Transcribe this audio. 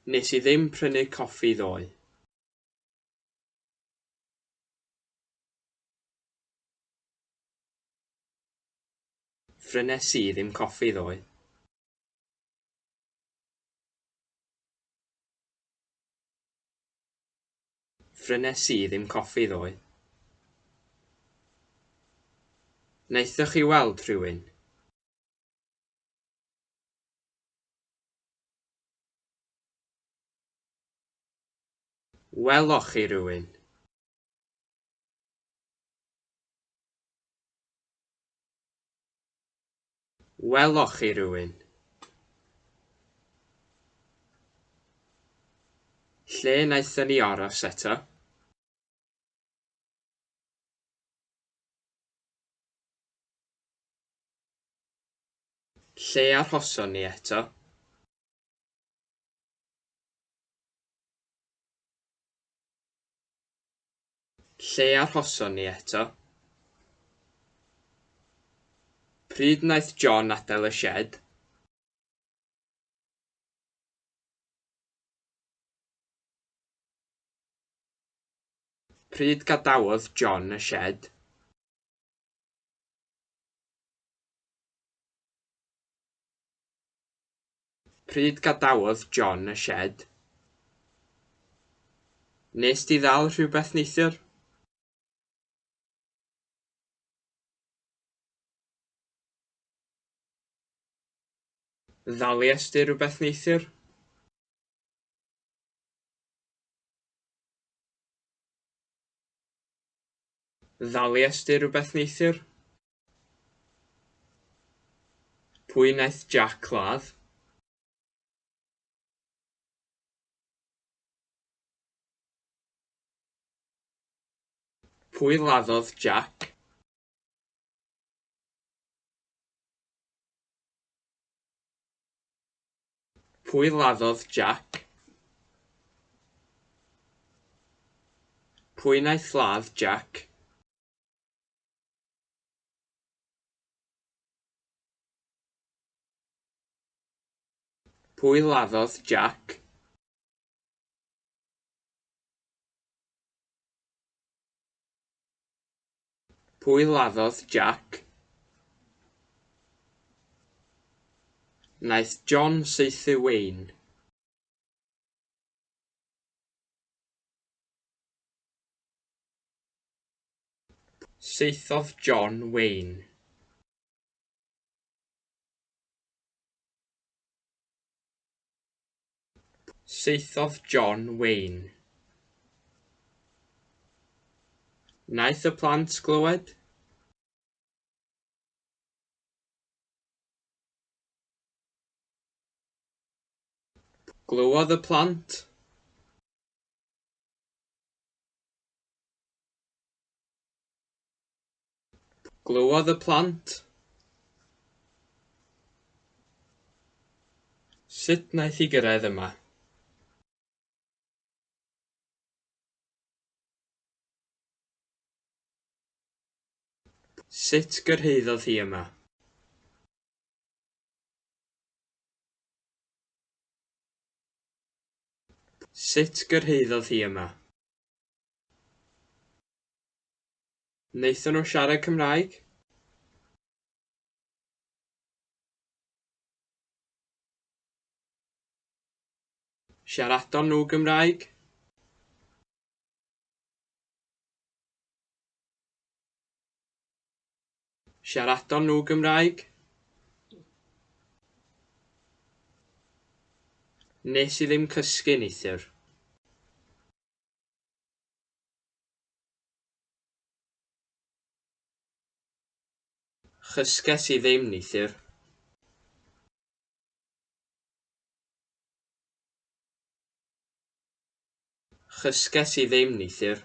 Nes I ddim prynu coffi ddoe. Prynes I ddim coffi ddoe. Prynes I ddim coffi ddoe. Wnaethoch chi weld rhywun? Weloch chi rhywun? Weloch chi rhywun? Lle wnaethon ni aros eto? Lle arhoson ni eto? Lle arhoson ni eto? Pryd wnaeth John adael y sied? Pryd gadawodd John y sied? Pryd gadawodd John y sied? Wnest ti ddal rhywbeth neithiwr? Ddalies ti rhywbeth neithiwr? Ddalies ti rhywbeth neithiwr? Pwy wnaeth Jack ladd? Pwy laddodd Jack? Pwy laddodd Jack? Pwy wnaeth ladd Jack? Pwy laddodd Jack? Pwy laddodd Jack? Wnaeth John saethu Wayne. Saethodd John Wayne. Saethodd John Wayne. Wnaeth y plant glywed? Glywodd y plant? Glywodd y plant? Sut wnaeth hi gyrraedd yma? Sut gyrhaeddodd hi yma? Sut gyrhaeddodd hi yma? Wnaethon nhw siarad Cymraeg? Siaradon nhw Gymraeg? Siaradon nhw Gymraeg? Nes I ddim cysgu neithiwr. Chysges I ddim neithiwr. Chysges I ddim neithiwr.